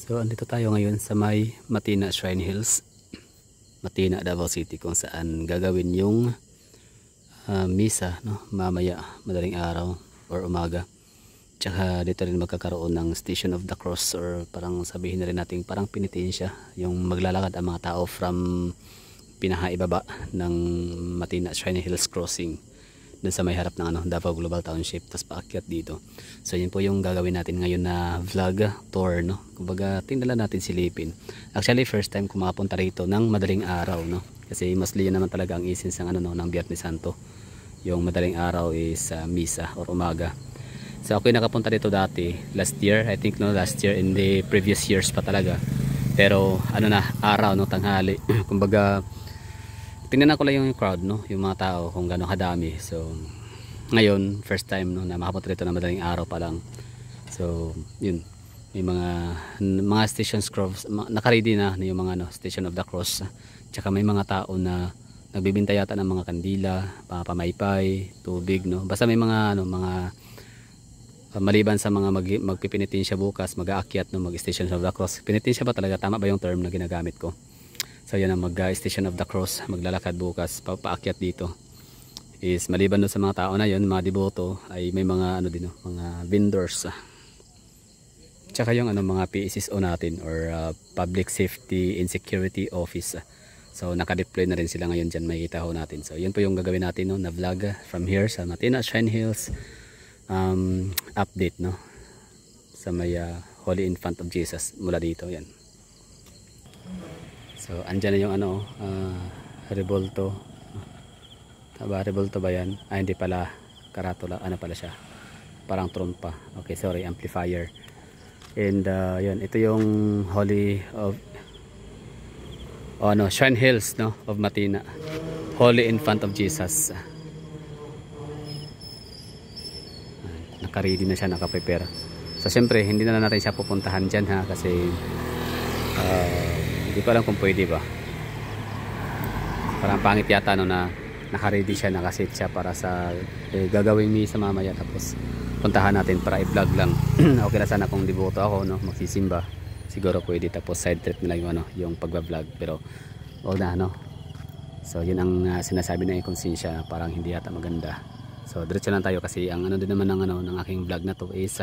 So andito tayo ngayon sa may Matina Shrine Hills, Matina, Davao City, kung saan gagawin yung misa, no, mamaya madaling araw or umaga. Tsaka dito rin magkakaroon ng Station of the Cross, or parang sabihin na rin natin parang penitensya, yung maglalakad ang mga tao from pinahaibaba ng Matina Shrine Hills Crossing dun sa may harap ng Davao Global Township, tapos paakyat dito. So yun po yung gagawin natin ngayon na vlog tour, no. Kumbaga tingnan natin silipin. Actually first time ko makapunta rito ng madaling araw, no, kasi mostly yun naman talaga ang essence ng ng Biyernes Santo. Yung madaling araw is misa or umaga. So ako yung nakapunta dito dati last year, I think, no, last year, in the previous years pa talaga. Pero araw, no, tanghali. Kumbaga tingnan ko lang yung crowd, no, yung mga tao kung gaano kadami. So ngayon first time, no, na makapunta rito na madaling araw pa lang. So yun, may mga stations cross naka-ready na yung mga Station of the Cross. Tsaka may mga tao na nagbibinta yata ng mga kandila, pamaypay, tubig, no. Basta may mga maliban sa mga magpipinitensya bukas, mag-aakyat, no, mag-Station of the Cross. Pinitensya ba talaga, tama ba yung term na ginagamit ko? So yan ang mag-Station of the Cross, maglalakad bukas, paakyat dito. Is maliban doon sa mga tao na yun, mga deboto, ay may mga mga vendors. Tsaka yung mga PSSO natin, or Public Safety and Security Office. So naka-deploy na rin sila ngayon dyan, makikita ho natin. So yun po yung gagawin natin, no, na vlog from here sa Matina Shrine Hills update, no, sa may Holy Infant of Jesus mula dito. Yan. So andyan na yung Revolto. Revolto ba yan? Hindi pala, karatula, pala siya, parang trompa. Okay, sorry, amplifier. And yun, ito yung Holy of Shrine Hills, no, of Matina, Holy Infant of Jesus. Naka-ready na siya, naka-prepare. So syempre hindi na natin siya pupuntahan dyan, ha, kasi hindi ko alam kung pwede ba. Parang pangit yata, no, na naka-ready siya, nakasit siya para sa gagawin misa mamaya, tapos puntahan natin para i-vlog lang. Okay na sana kung deboto ako, no, magsisimba, siguro pwede, tapos side trip nila yung yung pagba-vlog, pero wag na, no. So yun ang sinasabi ng konsensya, parang hindi yata maganda. So diretso lang tayo, kasi ang din naman ng aking vlog na to is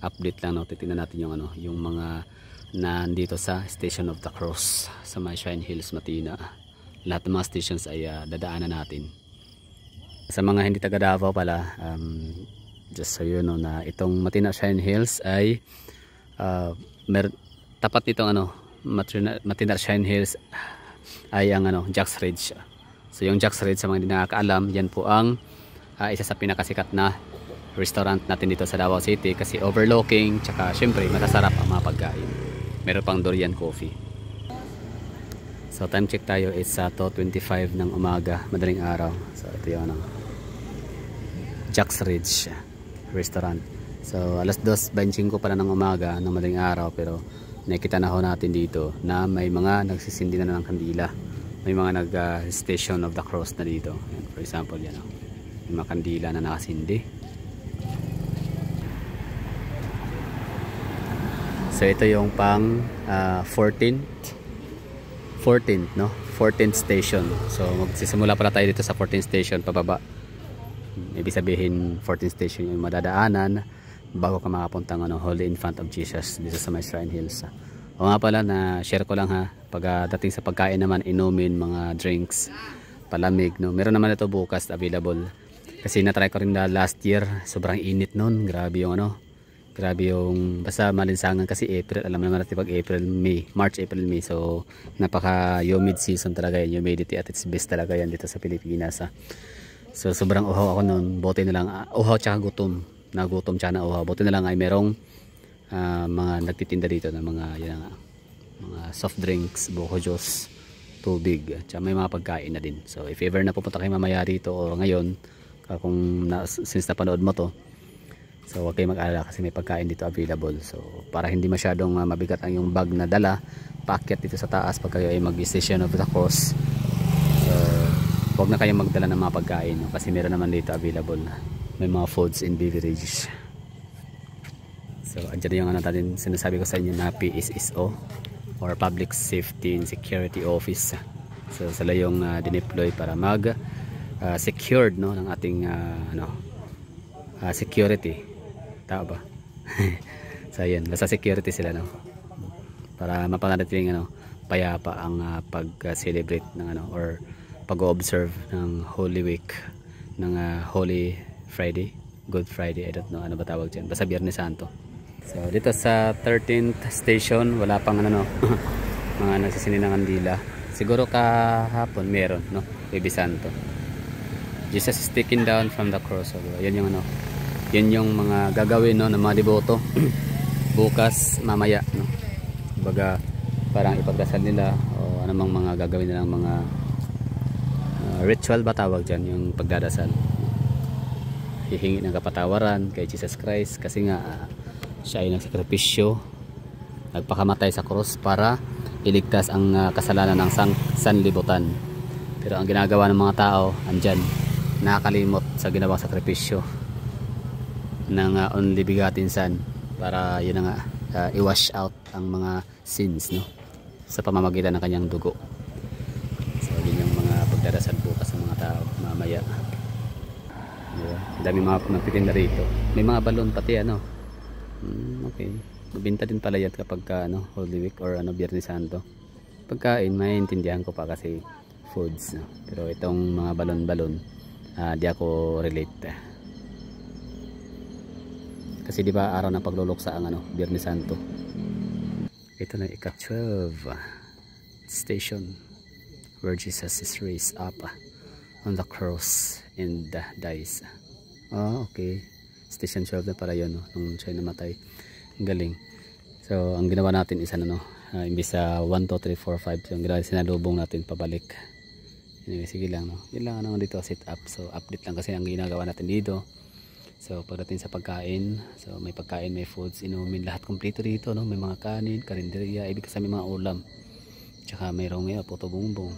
update lang, no. Titingnan natin yung mga nandito sa Station of the Cross sa may Shrine Hills, Matina. Lahat ng mga stations ay dadaanan natin. Sa mga hindi taga Davao pala, just so you know, na itong Matina Shrine Hills ay tapat nitong Matina Shrine Hills ay ang Jack's Ridge. So yung Jack's Ridge, sa mga hindi nakakaalam, yan po ang isa sa pinakasikat na restaurant natin dito sa Davao City, kasi overlooking, tsaka syempre matasarap ang mga pagkain. Meron pang durian coffee. So time check tayo, it's 2:25 ng umaga, madaling araw. So ito yung Jack's Ridge restaurant. So alas 2:25 pala ng umaga ng madaling araw, pero nakita na ho natin dito na may mga nagsisindi na ng kandila. May mga nag-Station of the Cross na dito. Yan, for example, yan, may mga kandila na nakasindi. So ito yung pang 14th, no? 14th station. So magsisimula pala tayo dito sa 14th station pababa. Ibig sabihin 14th station yung madadaanan bago ka makapuntang Holy Infant of Jesus dito sa may Shrine Hills. O nga pala, na share ko lang, ha, pagdating sa pagkain naman, inumin, mga drinks, palamig, no, meron naman ito bukas available. Kasi na-try ko rin last year, sobrang init nun, grabe yung basta malinsangan, kasi April, alam naman natin pag March, April, May, so napaka humid season talaga yan, humidity at its best talaga yan dito sa Pilipinas, ha. So sobrang uhaw ako nun, buti na lang, uhaw tsaka gutom, tsaka na uhaw, buti na lang ay merong mga nagtitinda dito ng mga mga soft drinks, buko juice, tubig, tsaka may mga pagkain na din. So if ever na pupunta kayo mamaya dito o ngayon, since napanood mo to, so huwag kayo mag-alala, kasi may pagkain dito available. So para hindi masyadong mabigat ang yung bag na dala, paakyat dito sa taas pag kayo ay mag-Station of the Cross. So huwag na kayong magdala ng mga pagkain, kasi meron naman dito available, may mga foods and beverages. So andyan yung ano natin sinasabi ko sa inyo na PSSO or Public Safety and Security Office. So sila yung dineploy para mag secured no ng ating security. Tama ba? So ayan, basta security sila no. Para mapanatiling payapa ang pag-celebrate ng or pag-observe ng Holy Week ng Holy Friday, Good Friday, I don't know ano ba tawag diyan. Basta Biyernes Santo. So dito sa 13th station wala pang mga nagsisini ng kandila. Siguro kahapon meron no, Baby Santo. Jesus is taken down from the cross. So, yan yung yan yung mga gagawin no ng mga deboto bukas mamaya no. Kumbaga parang ipagdasal nila o anumang mga gagawin nilang mga ritual ba tawag diyan, yung pagdadasal. Hihingi ng kapatawaran kay Jesus Christ kasi nga siya ay nagsakripisyo, nagpakamatay sa cross para iligtas ang kasalanan ng sanlibutan. Pero ang ginagawa ng mga tao andyan, nakakalimot sa ginawang sakripisyo ng only begotten Son para yun nga i-wash out ang mga sins no sa pamamagitan ng kanyang dugo. So yun yung mga pagdarasal bukas ng mga tao mamaya. Dami mga magtitinda rito, may mga balon pati okay, mabinta din pala yan kapag Holy Week or Biyernes Santo. Pagkain maintindihan ko pa kasi foods no? Pero itong mga balon-balon di ako relate kasi di ba araw ng pagluluksa ang Biyernes Santo. Ito na ika-12 station where Jesus is raised up on the cross and dies. Okay, station 12 na para yun nung siya namatay. Ang galing. So ang ginawa natin is imbis sa 1, 2, 3, 4, 5 yung ginawa sinalubong natin pabalik. Anyway, sige lang yun lang dito sit up. So update lang kasi ang ginagawa natin dito. So pagdating sa pagkain, so may pagkain, may foods, inumin, lahat kompleto dito no. May mga kanin, karinderya, ibig sabihin mga ulam, tsaka mayroong puto bumbong.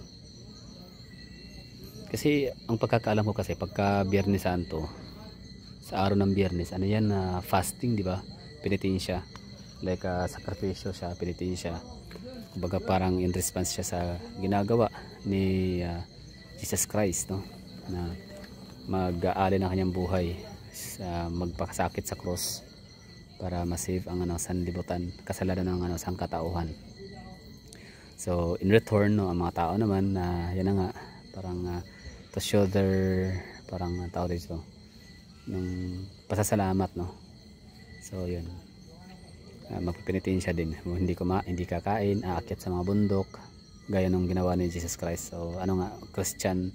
Kasi ang pagkakaalam ko kasi pagka Biyernes Santo, sa araw ng Biyernes yan fasting, di ba? Penitensya, like sakripisyo siya, penitensya. Kumbaga parang in response siya sa ginagawa ni Jesus Christ no, na mag-aali ng kanyang buhay sa magpakasakit sa cross para ma-save ang sanlibutan, kasalanan ng sangkatauhan. So in return no, ang mga tao naman yan nga parang to show their parang tao dito ng pasasalamat no. So yun, magpipinitensya din, hindi kakain, aakyat sa mga bundok gaya nung ginawa ni Jesus Christ. So Christian,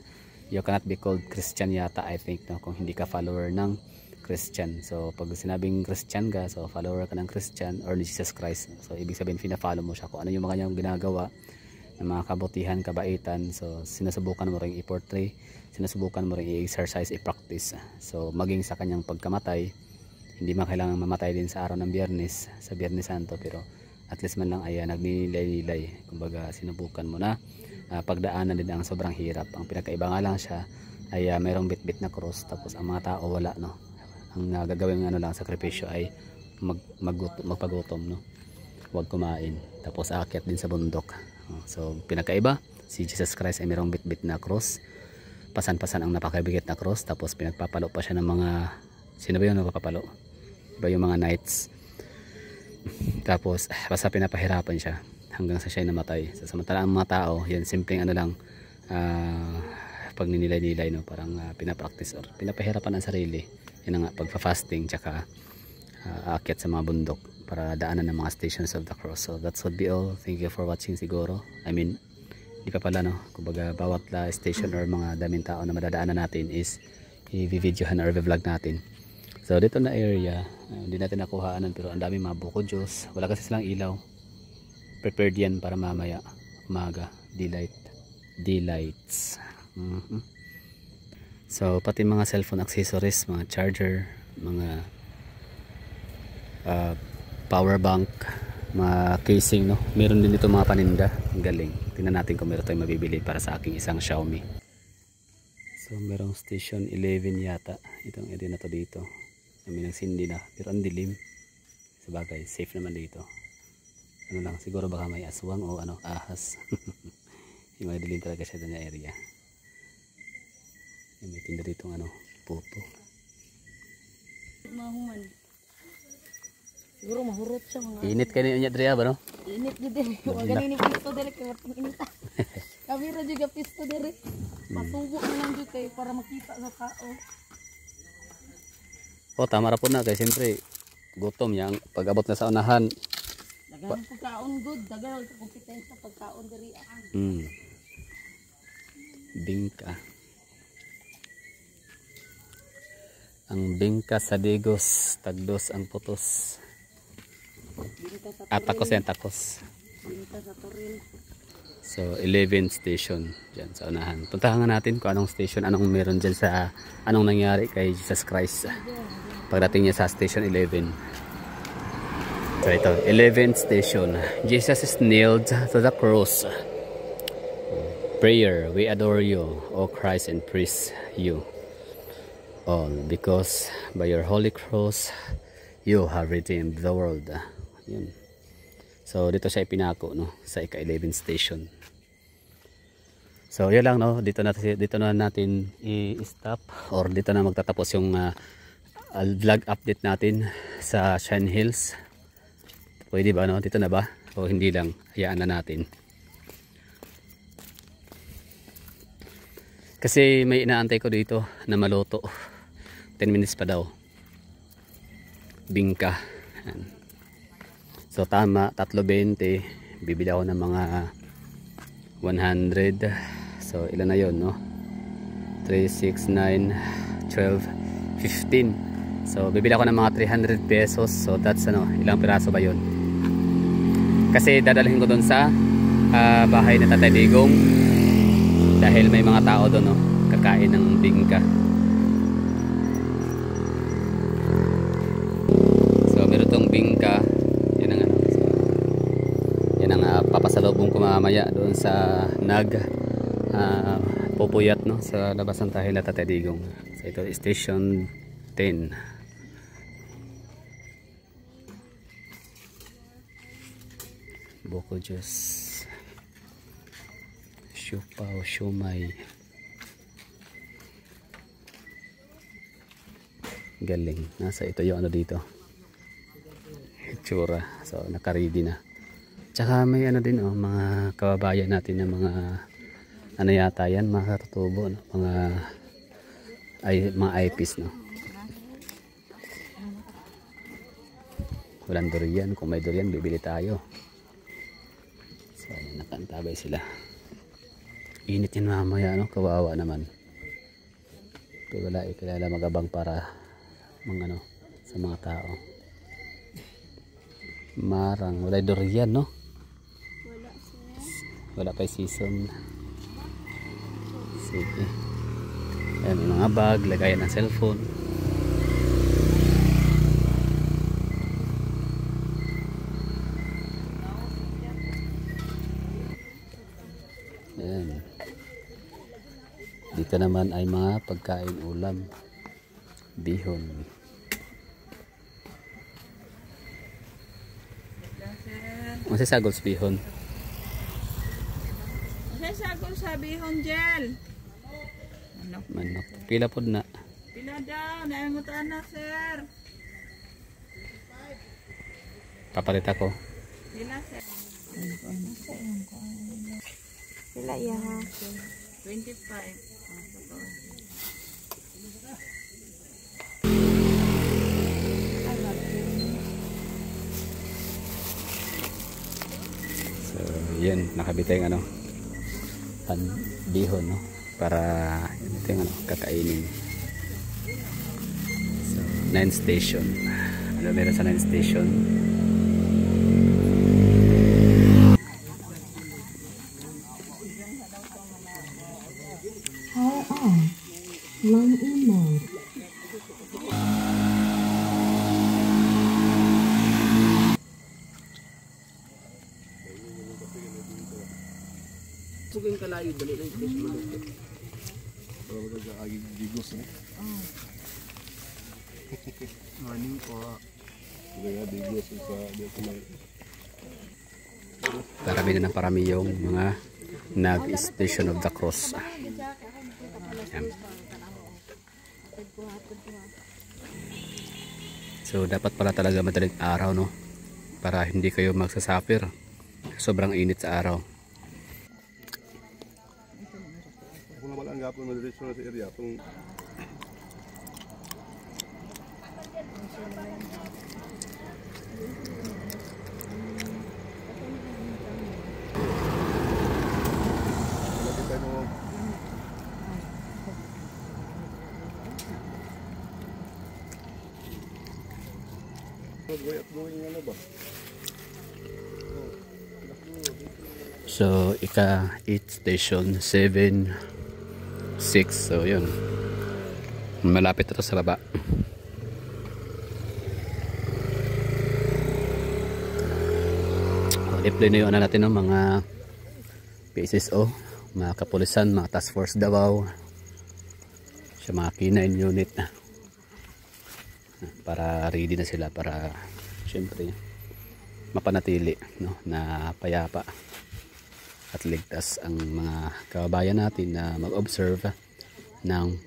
you cannot be called Christian yata I think no, kung hindi ka follower ng Christian. So pag sinabing Christian ka, so follower ka ng Christian or ni Jesus Christ, so ibig sabihin pina-follow mo siya kung ano yung mga kanyang ginagawa ng mga kabutihan, kabaitan. So sinusubukan mo ring i-portray, sinusubukan mo ring i-exercise, i-practice. So maging sa kanyang pagkamatay, hindi man kailangan mamatay din sa araw ng Biyernes, sa Biyernes Santo, pero at least man lang ay nagnilay-nilay. Kumbaga sinubukan mo na pagdaanan din ang sobrang hirap. Ang pinakaiba nga lang siya ay mayroong bit-bit na cross, tapos ang mga tao wala no. Ang gagawin lang sakripisyo ay magpagutom no, huwag kumain, tapos aakyat din sa bundok. So pinakaiba, si Jesus Christ ay mayroong bit-bit na cross, pasan-pasan ang napakabigat na cross, tapos pinagpapalo pa siya ng mga, sino ba yung napapalo? Ba yung mga knights. Tapos basta pinapahirapan siya hanggang sa siya namatay. So samantala ang mga tao, yan simpleng lang pag ninilay-nilay no, parang pinapractice or pinapahirapan ang sarili. Yan nga, pagpa-fasting, tsaka aakyat sa mga bundok para daanan ng mga stations of the cross. So that would be all. Thank you for watching siguro. I mean, di pa pala no, kumbaga bawat station or mga daming tao na madadaanan natin is i-videohan or i-vlog natin. So dito na area, hindi natin nakuhaanan pero ang dami mga buko juice. Wala kasi silang ilaw. Prepared yan para mamaya umaga, delights. So pati mga cellphone accessories, mga charger, mga power bank, mga casing no. Meron din dito mga paninda. Ang galing. Tingnan natin kung meron tayong mabibili para sa aking isang Xiaomi. So merong station 11 yata itong area na to dito. Kami nang sindi na pero ang dilim. Sabagay, safe naman dito. Ano lang, siguro baka may aswang o ano, ahas. Yung mga dilim talaga siya doon na area. May tinda dito ano, puto. Mahuman. Siguro mahurot siya mga. Init kayo niya Drea ba no? Init gid eh. Wa ganini pisto dire kay marting init. Kami ra juga pisto dire. Masubo na lang jud kay para makita sa tao. Oh, tama ra po na kay siyempre gutom yang pag-abot na sa unahan. Dagan pagkaon good, dagan ang kompetensya pagkaon diri. Bingka. Ang bingka sa Digos, tagdos ang putos. Takos yan, takos. Binta sa Toril. So 11 station dyan sa unahan. Puntahan nga natin kung anong station, anong meron dyan sa, anong nangyari kay Jesus Christ pagdating niya sa station 11. So ito, 11th station. Jesus is nailed to the cross. Prayer, we adore you, O Christ, and praise you all, because by your holy cross you have redeemed the world. Yun. So dito siya ipinako no, sa ika-11 station. So yun lang no, dito na natin i-stop, or dito na magtatapos yung vlog update natin sa Shrine Hills. Pwede ba no? Dito na ba? O hindi lang, hayaan na natin. Kasi may inaantay ko dito na maluto. 10 minutes pa daw. Bingka. Yan. So tama, 3.20. Bibili ako ng mga 100. So ilan na yon no? 3, 6, 9, 12, 15. So bibili ako ng mga 300 pesos. So that's ano, ilang piraso ba yon? Kasi dadalhin ko doon sa bahay na Tatay Digong. Dahil may mga tao doon no, kakain ng bingka. So meron tong bingka. Yan ang ano. So, yan ang papasalubong ko mamaya doon sa pupuyat no, sa labas ng tahay na Tatay Digong. So ito station 10. Boko juice. Siupaw, siumay. Galing. Nasa ito yung ano dito. Itsura. So naka-ready na. Tsaka may ano din oh, mga kababayan natin na mga ano yata yan, mga katutubo no? Mga eyepiece no. Walang durian. Kung may durian bibili tayo. So nakantabay sila. Init yan mamaya no, kawawa naman. Pero wala ikilala magabang para mga ano sa mga tao. Marang, wala durian no? Wala pa season. Sige. Ayan, may mga bag, lagayan ng cellphone. Ayan. Dito naman ay mga pagkain ulam. Bihon. Masay sagol sa bihon. Masay sagol sa bihon gel. Manok. Pila po na. Pila daw, naingutan na sir. Papalit ako. Pila sir. Pila iya ha. 25. So, yan, nakabitay yung ano, bihon, no? Para, ito yung ano, kakainin. So, 9 station. Ano meron sa 9 station? Long email. Suging kalayo dali lang fish maluto. Para magagagigos eh. Morning po. Parami na ng parami yung mga nag-Station of the Cross. Yan. So dapat pala talaga madaling araw, no, para hindi kayo magsasuffer sobrang init sa araw. Kung naman ang gapon na diretso na sa area itong So ika 8 station 7 6, so yun, malapit na to sa baba. I-play na yung ano natin, no, mga PSSO, mga kapulisan, mga task force Davao, sa mga K9 unit, para ready na sila para syempre mapanatili, no, na payapa at ligtas ang mga kababayan natin na mag-observe ng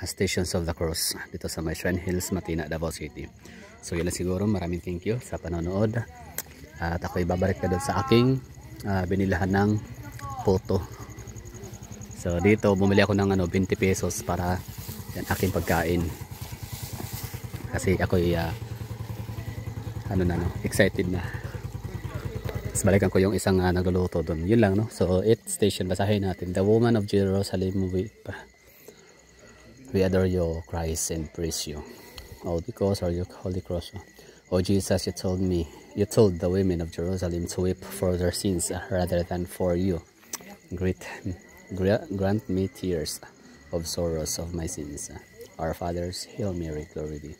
Stations of the Cross dito sa may Shrine Hills, Matina, Davao City. So yun lang siguro, maraming thank you sa panonood at ako'y babalik na doon sa aking binilahan ng photo. So dito bumili ako ng 20 pesos para yan aking pagkain kasi ako'y excited na. Tapos balikan ko yung isang nagluluto doon. Yun lang, no? So 8 station, basahin natin. The woman of Jerusalem we adore you, Christ, and praise you. Oh, because are you Holy Cross? Oh Jesus, you told the women of Jerusalem to weep for their sins rather than for you. Grant me tears of sorrows of my sins. Our fathers, Hail Mary, glory be.